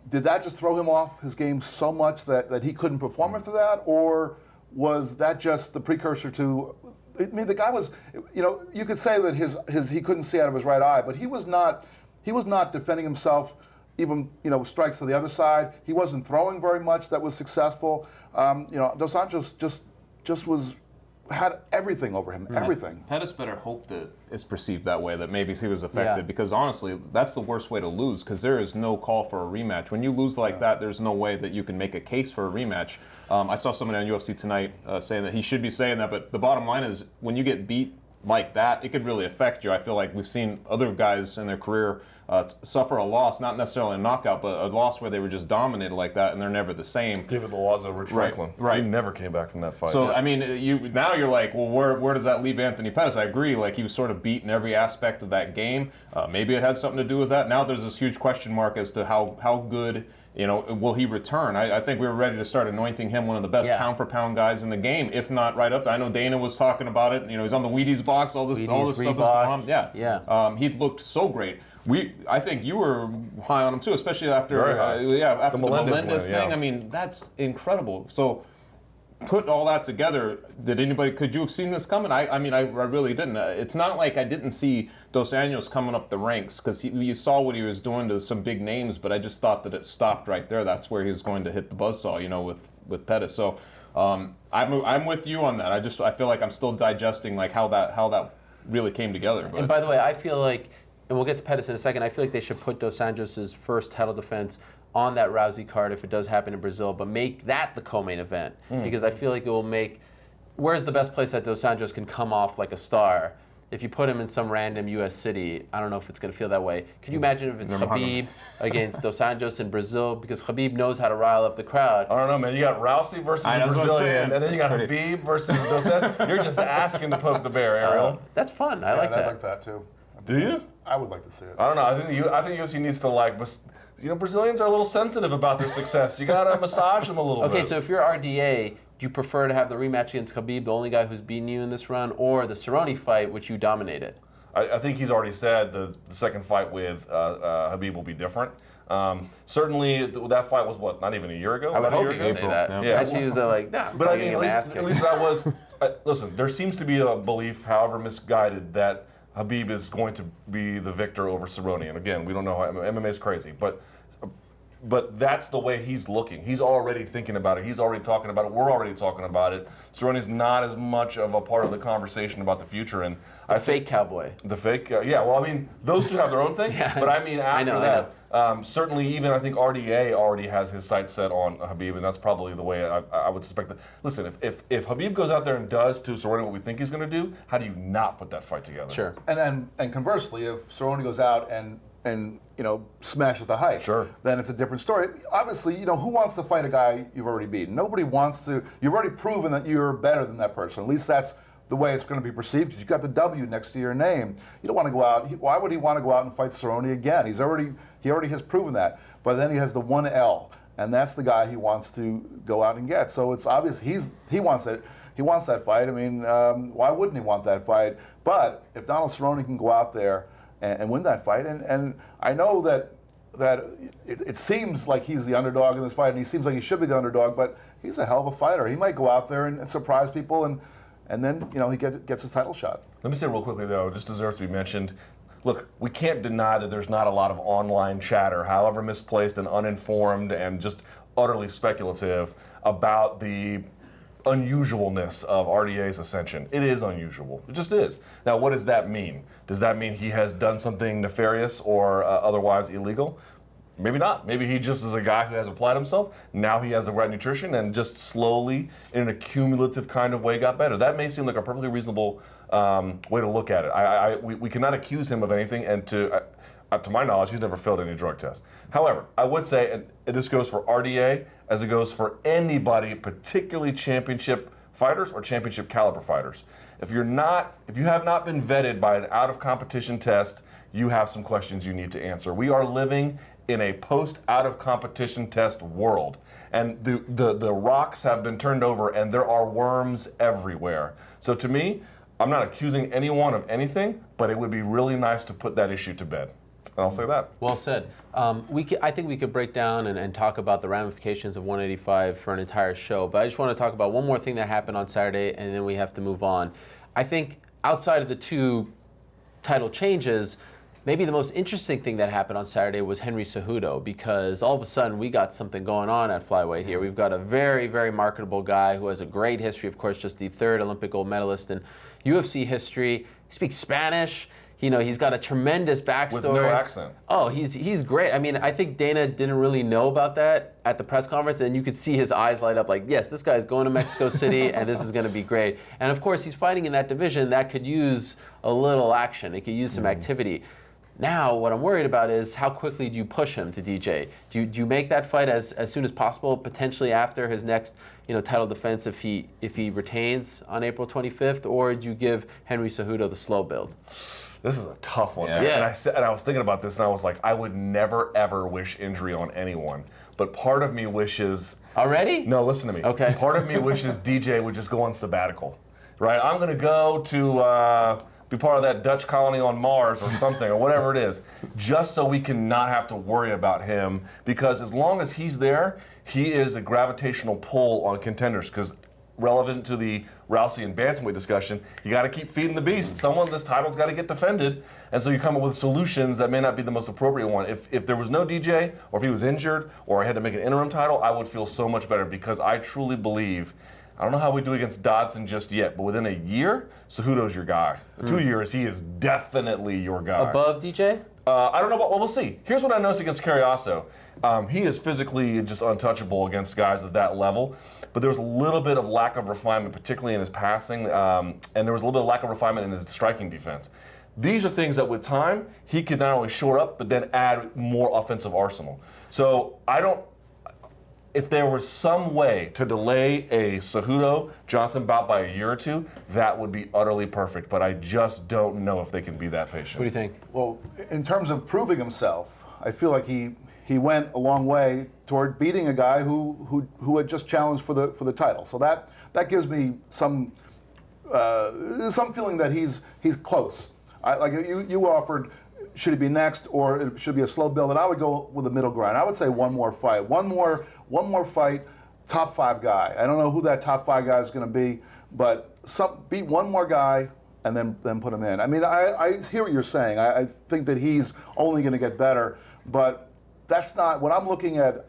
did that just throw him off his game so much that he couldn't perform after that, or was that just the precursor to? I mean, the guy was, you could say that he couldn't see out of his right eye, but he was not defending himself. Even strikes to the other side. He wasn't throwing very much that was successful. Dos Anjos just had everything over him, everything. Pettis better hope that it's perceived that way, that maybe he was affected, because honestly, that's the worst way to lose, because there is no call for a rematch. When you lose like that, there's no way that you can make a case for a rematch. I saw somebody on UFC Tonight saying that he should be saying that, but the bottom line is when you get beat like that, it could really affect you. I feel like we've seen other guys in their career suffer a loss, not necessarily a knockout, but a loss where they were just dominated like that, and they're never the same. David Loazo, Rich Franklin. Right. He never came back from that fight. So, I mean, now you're like, well, where does that leave Anthony Pettis? I agree, like, he was sort of beat in every aspect of that game. Maybe it had something to do with that. Now there's this huge question mark as to how good, will he return? I think we were ready to start anointing him one of the best pound-for-pound guys in the game, if not right up there. I know Dana was talking about it. He's on the Wheaties box. All this stuff is going on. Yeah. He looked so great. I think you were high on him too, especially after after the Melendez thing. Yeah. I mean, that's incredible. So, put all that together, could you have seen this coming? I mean, I really didn't. It's not like I didn't see Dos Anjos coming up the ranks, because you saw what he was doing to some big names, but I just thought that it stopped right there. That's where he was going to hit the buzzsaw, with Pettis. So I'm with you on that. I feel like I'm still digesting like how that really came together. But. And by the way, I feel like, and we'll get to Pettis in a second, I feel like they should put Dos Anjos' first title defense on that Rousey card if it does happen in Brazil, but make that the co-main event, because I feel like it will make, where's the best place that Dos Anjos can come off like a star? If you put him in some random U.S. city, I don't know if it's going to feel that way. Could you imagine if it's Khabib against Dos Anjos in Brazil? Because Khabib knows how to rile up the crowd. I don't know, man. You got Rousey versus a Brazilian, and then you got Khabib versus Dos Anjos. You're just asking to poke the bear, Ariel. That's fun. I like that. I like that too. Do you? I would like to see it. I don't know. I think UFC needs to Brazilians are a little sensitive about their success. You got to massage them a little bit. Okay, so if you're RDA, do you prefer to have the rematch against Khabib, the only guy who's beaten you in this run, or the Cerrone fight, which you dominated? I think he's already said the second fight with Khabib will be different. Certainly, that fight was not even a year ago? I would hope he would say that. Yeah. Actually, he was like, nah. But I mean, at least that was. Listen, there seems to be a belief, however misguided, that Khabib is going to be the victor over Cerrone. And again, we don't know how MMA is crazy, but that's the way he's looking. He's already thinking about it. He's already talking about it. We're already talking about it. Cerrone's not as much of a part of the conversation about the future. And the fake cowboy. The fake, yeah. Well, I mean, those two have their own thing. But I mean, after that, certainly even I think RDA already has his sights set on Khabib, and that's probably the way I would suspect that. Listen, if Khabib goes out there and does to Cerrone what we think he's going to do, how do you not put that fight together? Sure. And conversely, if Cerrone goes out and smashes the height, then it's a different story. Obviously, who wants to fight a guy you've already beaten? Nobody wants to. You've already proven that you're better than that person. At least that's the way it's going to be perceived, because you've got the W next to your name. You don't want to go out. Why would he want to go out and fight Cerrone again? He already has proven that. But then he has the one L, and that's the guy he wants to go out and get. So it's obvious he wants it. He wants that fight. I mean, why wouldn't he want that fight? But if Donald Cerrone can go out there and win that fight, and I know that it seems like he's the underdog in this fight, and he seems like he should be the underdog, but he's a hell of a fighter. He might go out there and surprise people, and then he gets his title shot. Let me say real quickly, though, just deserves to be mentioned. Look, we can't deny that there's not a lot of online chatter, however misplaced and uninformed and just utterly speculative, about the unusualness of RDA's ascension. It is unusual. It just is. Now, what does that mean? Does that mean he has done something nefarious or otherwise illegal? Maybe not. Maybe he just is a guy who has applied himself. Now he has the right nutrition and just slowly, in a cumulative kind of way, got better. That may seem like a perfectly reasonable way to look at it. We cannot accuse him of anything, and to my knowledge, he's never failed any drug test. However, I would say, and this goes for RDA as it goes for anybody, particularly championship fighters or championship caliber fighters. If you have not been vetted by an out-of-competition test, you have some questions you need to answer. We are living in a post-out-of-competition test world, and the rocks have been turned over, and there are worms everywhere. So to me, I'm not accusing anyone of anything, but it would be really nice to put that issue to bed. And I'll say that. Well said. I think we could break down and talk about the ramifications of 185 for an entire show, but I just want to talk about one more thing that happened on Saturday, and then we have to move on. I think outside of the two title changes, maybe the most interesting thing that happened on Saturday was Henry Cejudo, because all of a sudden we got something going on at flyweight here. We've got a very, very marketable guy who has a great history, of course, just the third Olympic gold medalist in UFC history. He speaks Spanish. He's got a tremendous backstory. With no accent. Oh, he's great. I mean, I think Dana didn't really know about that at the press conference, and you could see his eyes light up like, yes, this guy's going to Mexico City, and this is going to be great. And of course, he's fighting in that division that could use a little action. It could use some activity. Now, what I'm worried about is how quickly do you push him to DJ? Do you make that fight as soon as possible, potentially after his next title defense if he retains on April 25th, or do you give Henry Cejudo the slow build? This is a tough one. Yeah. Man. And I was thinking about this, and I was like, I would never ever wish injury on anyone. But part of me wishes. Already? No, listen to me. Okay. Part of me wishes DJ would just go on sabbatical, right? I'm going to go to be part of that Dutch colony on Mars or something, or whatever it is, just so we can not have to worry about him. Because as long as he's there, he is a gravitational pull on contenders. Because relevant to the Rousey and bantamweight discussion, you got to keep feeding the beast. This title's got to get defended, and so you come up with solutions that may not be the most appropriate one. If there was no DJ, or if he was injured, or I had to make an interim title, I would feel so much better, because I truly believe, I don't know how we do against Dodson just yet, but within a year, Cejudo's your guy. 2 years, he is definitely your guy. Above DJ? I don't know, well, we'll see. Here's what I noticed against Correia. He is physically just untouchable against guys at that level, but there was a little bit of lack of refinement, particularly in his passing, and there was a little bit of lack of refinement in his striking defense. These are things that with time, he could not only shore up, but then add more offensive arsenal. So if there was some way to delay a Cejudo-Johnson bout by a year or two, that would be utterly perfect, but I just don't know if they can be that patient. What do you think? Well, in terms of proving himself, I feel like he went a long way toward beating a guy who had just challenged for the title. So that gives me some feeling that he's close. Like you offered, should he be next, or it should be a slow build? And I would go with the middle ground. I would say one more fight, one more fight, top 5 guy. I don't know who that top 5 guy is going to be, but beat one more guy and then put him in. I mean, I hear what you're saying. I think that he's only going to get better, but that's not when I'm looking at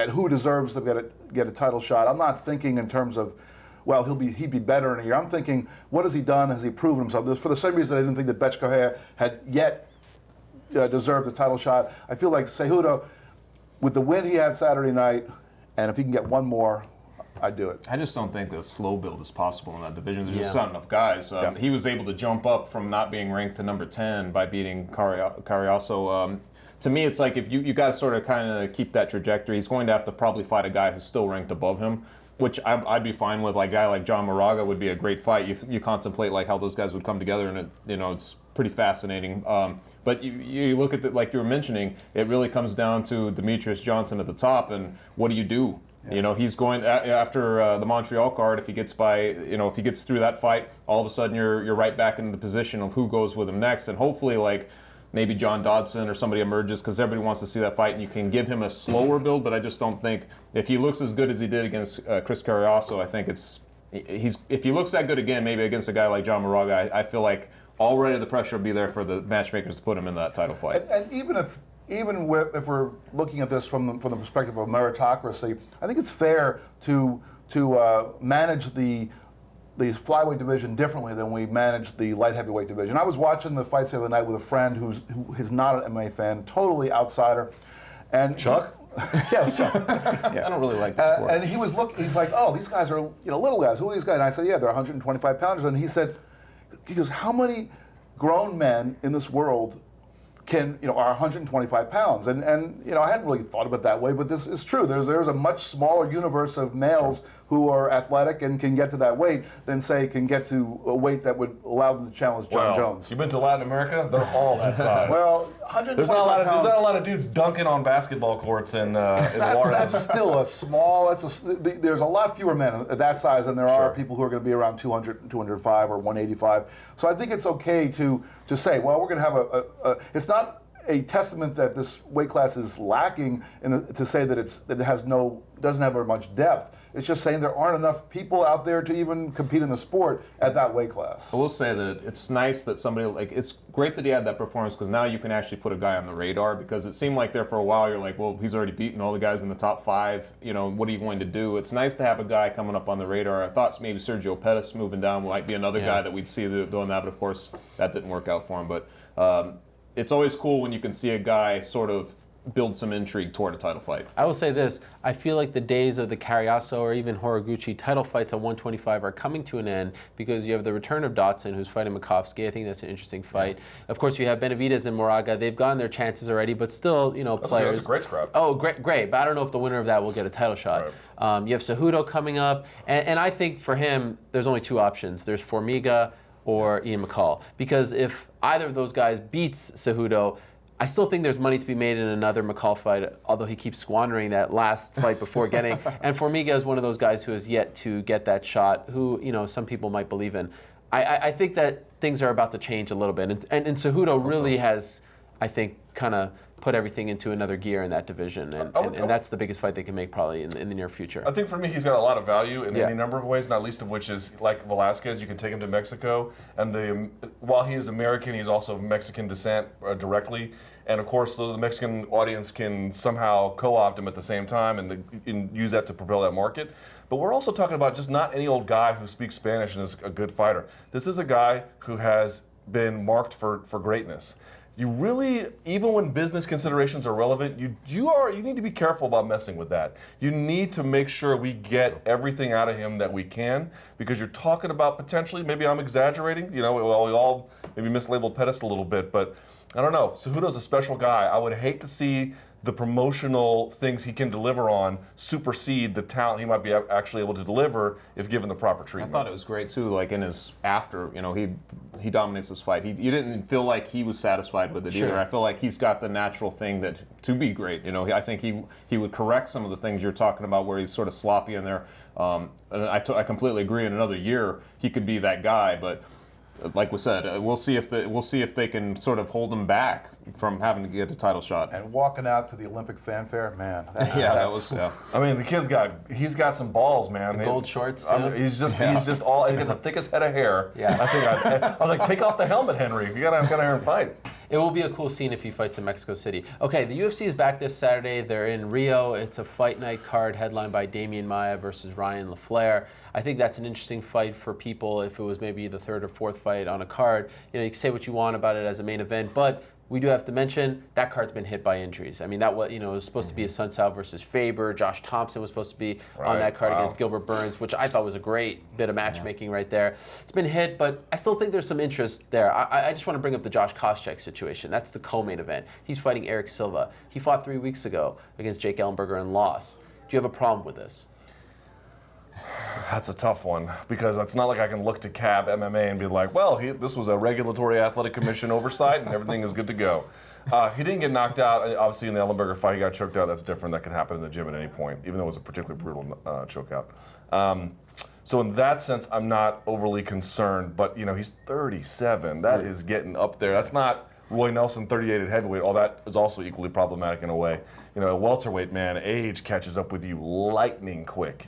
who deserves to get a title shot. I'm not thinking in terms of, well, he'd be better in a year. I'm thinking, what has he done? Has he proven himself? For the same reason I didn't think that Correia had yet deserved the title shot. I feel like Cejudo, with the win he had Saturday night, and if he can get one more, I'd do it. I just don't think the slow build is possible in that division. There's just not enough guys. He was able to jump up from not being ranked to number 10 by beating Correia. So to me, it's like if you got to sort of kind of keep that trajectory. He's going to have to probably fight a guy who's still ranked above him, which I'd be fine with. Like a guy like John Moraga would be a great fight. You contemplate like how those guys would come together, and it's pretty fascinating. But you look at like you were mentioning, it really comes down to Demetrius Johnson at the top, and what do you do? Yeah. He's going after the Montreal card. If he gets if he gets through that fight, all of a sudden you're right back into the position of who goes with him next, and hopefully like maybe John Dodson or somebody emerges, because everybody wants to see that fight, and you can give him a slower build. But I just don't think if he looks as good as he did against Chris Correia, I think if he looks that good again, maybe against a guy like John Moraga, I feel like already the pressure will be there for the matchmakers to put him in that title fight. And even if we're looking at this from the perspective of meritocracy, I think it's fair to manage the the flyweight division differently than we manage the light heavyweight division. I was watching the fights the other night with a friend who is not an MMA fan, totally outsider, and Chuck? Yeah, it was Chuck. I don't really like this sport. And he was he's like, oh, these guys are little guys. Who are these guys? And I said, yeah, they're 125 pounders. And he goes, how many grown men in this world are 125 pounds? And I hadn't really thought of it that way, but this is true. There's a much smaller universe of males who are athletic and can get to that weight than, say, can get to a weight that would allow them to challenge John Jones. You've been to Latin America? They're all that size. Well, 125 there's not pounds. a lot of dudes dunking on basketball courts in the water. That's still a small. There's a lot fewer men at that size than there are people who are going to be around 200, 205, or 185. So I think it's okay to say, well, we're going to have it's not a testament that this weight class is lacking to say that it doesn't have very much depth. It's just saying there aren't enough people out there to even compete in the sport at that weight class. I will say that it's nice that somebody, it's great that he had that performance, because now you can actually put a guy on the radar, because it seemed like there for a while you're like, well, he's already beaten all the guys in the top 5, what are you going to do? It's nice to have a guy coming up on the radar. I thought maybe Sergio Pettis moving down might be another guy that we'd see doing that, but of course that didn't work out for him. But it's always cool when you can see a guy sort of build some intrigue toward a title fight. I will say this, I feel like the days of the Carriasso or even Horiguchi title fights at 125 are coming to an end, because you have the return of Dotson, who's fighting Makovsky. I think that's an interesting fight. Of course, you have Benavidez and Moraga. They've gotten their chances already, but still, players. That's a great scrap. Oh, great, but I don't know if the winner of that will get a title shot. Right. You have Cejudo coming up, and I think for him, there's only 2 options. There's Formiga or Ian McCall, because if either of those guys beats Cejudo, I still think there's money to be made in another McCall fight, although he keeps squandering that last fight before getting. And Formiga is one of those guys who has yet to get that shot, who some people might believe in. I think that things are about to change a little bit, and Cejudo really has, I think, kind of put everything into another gear in that division, and that's the biggest fight they can make probably in the near future. I think for me, he's got a lot of value in any number of ways, not least of which is, like Velasquez, you can take him to Mexico, and while he is American, he's also of Mexican descent directly, and of course the Mexican audience can somehow co-opt him at the same time and use that to propel that market. But we're also talking about just not any old guy who speaks Spanish and is a good fighter. This is a guy who has been marked for greatness. You really, even when business considerations are relevant, you need to be careful about messing with that. You need to make sure we get everything out of him that we can, because you're talking about potentially, maybe I'm exaggerating, we all maybe mislabeled Pettis a little bit, but I don't know. Cejudo's a special guy. I would hate to see the promotional things he can deliver on supersede the talent he might be actually able to deliver if given the proper treatment. I thought it was great too, like in his after, he dominates this fight. You didn't feel like he was satisfied with it either. I feel like he's got the natural thing to be great. I think he would correct some of the things you're talking about where he's sort of sloppy in there. And I completely agree. In another year, he could be that guy, but like we said, we'll see if they can sort of hold him back from having to get a title shot. And walking out to the Olympic fanfare, man. That was. I mean, the kid's got some balls, man. Gold shorts. He's just all. He's got the thickest head of hair. Yeah. I was like, take off the helmet, Henry. You gotta come here and fight. It will be a cool scene if he fights in Mexico City. Okay, the UFC is back this Saturday. They're in Rio. It's a fight night card headlined by Damian Maia versus Ryan LaFleur. I think that's an interesting fight for people if it was maybe the 3rd or 4th fight on a card. You can say what you want about it as a main event, but we do have to mention that card's been hit by injuries. I mean, that was, it was supposed to be a Sun Sal versus Faber. Josh Thompson was supposed to be on that card against Gilbert Burns, which I thought was a great bit of matchmaking right there. It's been hit, but I still think there's some interest there. I just want to bring up the Josh Koscheck situation. That's the co-main event. He's fighting Eric Silva. He fought 3 weeks ago against Jake Ellenberger and lost. Do you have a problem with this? That's a tough one, because it's not like I can look to CAB MMA and be like, well, this was a regulatory athletic commission oversight and everything is good to go. He didn't get knocked out. Obviously, in the Ellenberger fight, he got choked out. That's different. That could happen in the gym at any point, even though it was a particularly brutal chokeout. So in that sense, I'm not overly concerned. But, he's 37. That is getting up there. That's not Roy Nelson, 38 at heavyweight. All that is also equally problematic in a way. A welterweight, man, age catches up with you lightning quick.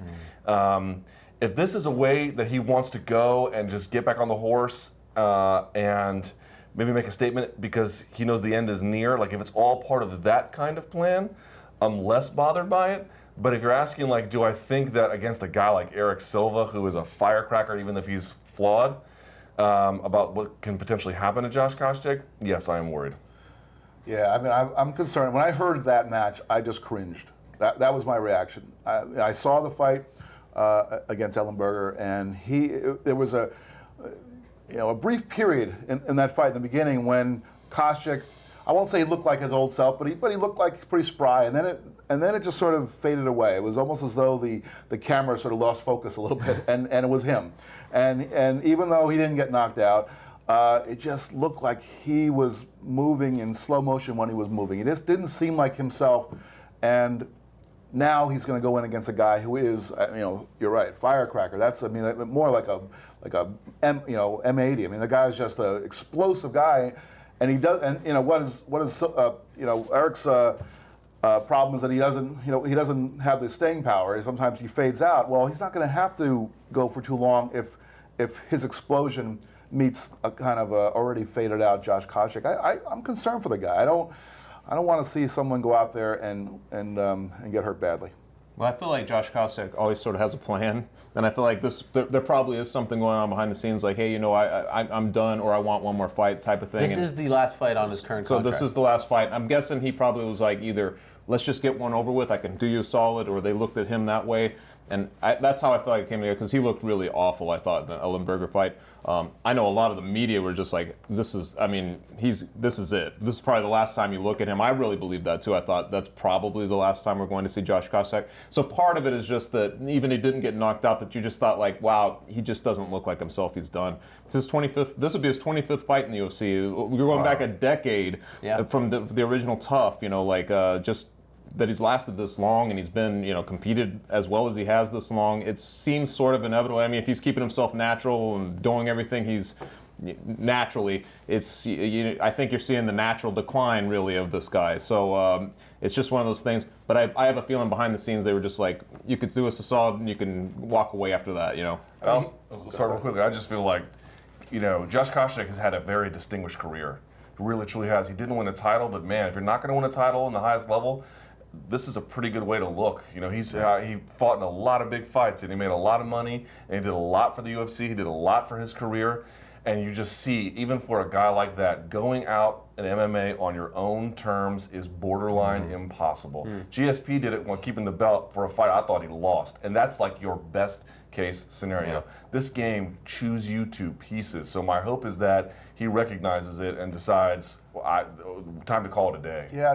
If this is a way that he wants to go and just get back on the horse and maybe make a statement because he knows the end is near, like if it's all part of that kind of plan, I'm less bothered by it. But if you're asking, like, do I think that against a guy like Eric Silva, who is a firecracker, even if he's flawed, about what can potentially happen to Josh Koscheck? Yes, I am worried. Yeah, I mean, I'm concerned. When I heard that match, I just cringed. That was my reaction. I saw the fight against Ellenberger, and there was a brief period in that fight in the beginning when Koscheck, I won't say he looked like his old self, but he looked like pretty spry, and then it just sort of faded away. It was almost as though the camera sort of lost focus a little bit, and it was him. And even though he didn't get knocked out, it just looked like he was moving in slow motion when he was moving. It just didn't seem like himself. And now he's going to go in against a guy who is, you're right, firecracker. That's, more like a M80. I mean, the guy's just an explosive guy, and he does. And what is Eric's problem is that he doesn't have the staying power. Sometimes he fades out. Well, he's not going to have to go for too long if his explosion meets a kind of already faded out Josh Koscheck. I'm concerned for the guy. I don't want to see someone go out there and get hurt badly. Well, I feel like Josh Koscheck always sort of has a plan, and I feel like there probably is something going on behind the scenes, like, hey, I'm done, or I want one more fight type of thing. This is the last fight on his current contract. So this is the last fight. I'm guessing he probably was like, either let's just get one over with, I can do you a solid, or they looked at him that way. And that's how I feel like it came together, because he looked really awful, I thought, in the Ellenberger fight. I know a lot of the media were just like, this is it. This is probably the last time you look at him. I really believe that, too. I thought that's probably the last time we're going to see Josh Koscheck. So part of it is just that even he didn't get knocked out, but you just thought, like, wow, he just doesn't look like himself. He's done. This would be his 25th fight in the UFC. We're going back a decade from the original Tough, just that he's lasted this long, and he's been, competed as well as he has this long. It seems sort of inevitable. I mean, if he's keeping himself natural and doing everything he's naturally, I think you're seeing the natural decline, really, of this guy. So it's just one of those things. But I have a feeling behind the scenes they were just like, you could do us a solid and you can walk away after that, Sorry, real quickly, I just feel like, Josh Koscheck has had a very distinguished career. He really, truly has. He didn't win a title, but man, if you're not going to win a title in the highest level, this is a pretty good way to look. He fought in a lot of big fights, and he made a lot of money, and he did a lot for the UFC. He did a lot for his career, and you just see, even for a guy like that, going out in MMA on your own terms is borderline impossible. GSP did it while keeping the belt for a fight I thought he lost, and that's like your best case scenario. Yeah. This game chews you to pieces, so my hope is that he recognizes it and decides, time to call it a day. Yeah,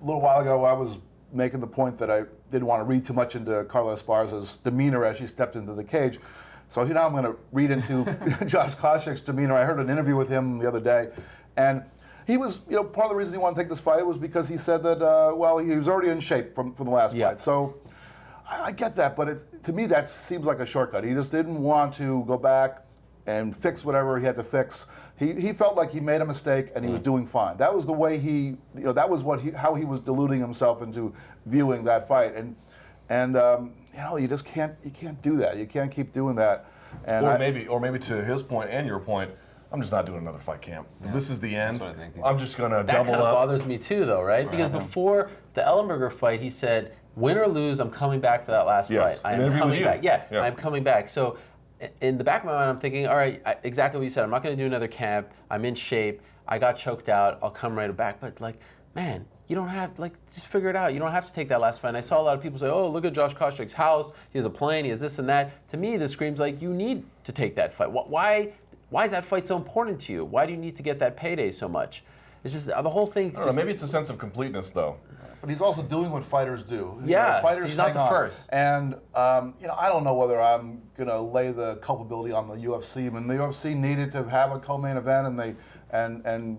a little while ago, I was making the point that I didn't want to read too much into Carla Esparza's demeanor as she stepped into the cage. So now I'm going to read into Josh Koscheck's demeanor. I heard an interview with him the other day, and he was, part of the reason he wanted to take this fight was because he said that, he was already in shape from the last fight. So I get that, but to me that seems like a shortcut. He just didn't want to go back and fix whatever he had to fix. He felt like he made a mistake and he was doing fine. That was the way that was how he was deluding himself into viewing that fight. And you just can't do that. You can't keep doing that. And or maybe to his point and your point, I'm just not doing another fight camp. Yeah. This is the end. I'm just going to double up. That kind of bothers me too, though, right? Because before the Ellenberger fight, he said, win or lose, I'm coming back for that last fight. I am coming back. Yeah, I'm coming back. So in the back of my mind, I'm thinking, all right, exactly what you said. I'm not going to do another camp. I'm in shape. I got choked out. I'll come right back. But, man, you don't have, just figure it out. You don't have to take that last fight. And I saw a lot of people say, oh, look at Josh Koscheck's house. He has a plane. He has this and that. To me, this screams like you need to take that fight. Why is that fight so important to you? Why do you need to get that payday so much? It's just the whole thing. I don't know, maybe it's a sense of completeness, though. But he's also doing what fighters do. Yeah, fighters he's not the first. And I don't know whether I'm gonna lay the culpability on the UFC. I mean, the UFC needed to have a co-main event, and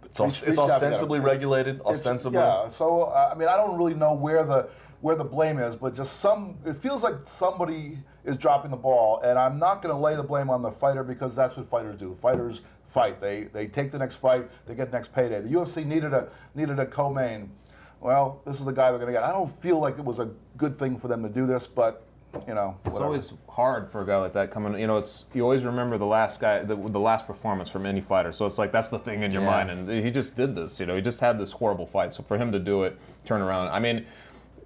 it's ostensibly regulated. Ostensibly. So I don't really know where the blame is, but it feels like somebody is dropping the ball, and I'm not gonna lay the blame on the fighter because that's what fighters do. Fighters fight. They take the next fight. They get the next payday. The UFC needed a co-main. Well, this is the guy they're going to get. I don't feel like it was a good thing for them to do this, but, It's always hard for a guy like that coming, you always remember the last guy, the last performance from any fighter. So it's like, that's the thing in your mind. And he just did this, he just had this horrible fight. So for him to do it, turn around,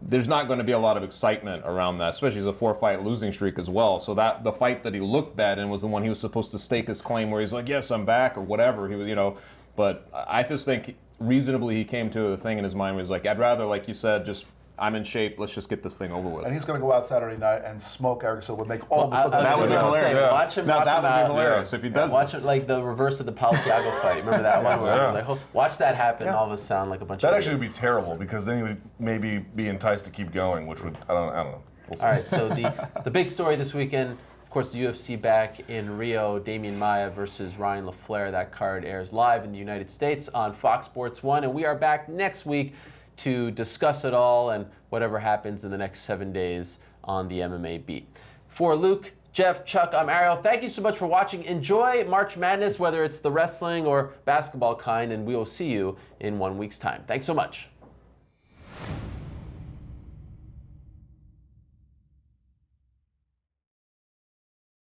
there's not going to be a lot of excitement around that, especially as a 4-fight losing streak as well. So that the fight that he looked bad in was the one he was supposed to stake his claim, where he's like, yes, I'm back, or whatever. He was, but I just think reasonably he came to the thing in his mind where he's like, I'd rather, like you said, just I'm in shape. Let's just get this thing over with. And he's going to go out Saturday night and smoke Eric Silva, make all this look like that would be hilarious. Watch him. Now, that would out. be hilarious if he does. Watch it like the reverse of the Palciago fight. Remember that one? Where like, watch that happen. And all of us sound like a bunch. That of actually would idiots. be terrible, because then he would maybe be enticed to keep going, which would I don't know. We'll see. All right. So the big story this weekend, of course, the UFC back in Rio. Damian Maia versus Ryan LaFleur. That card airs live in the United States on Fox Sports 1, and we are back next week to discuss it all and whatever happens in the next 7 days on the MMA Beat. For Luke, Jeff, Chuck, I'm Ariel. Thank you so much for watching. Enjoy March Madness, whether it's the wrestling or basketball kind, and we will see you in 1 week's time. Thanks so much.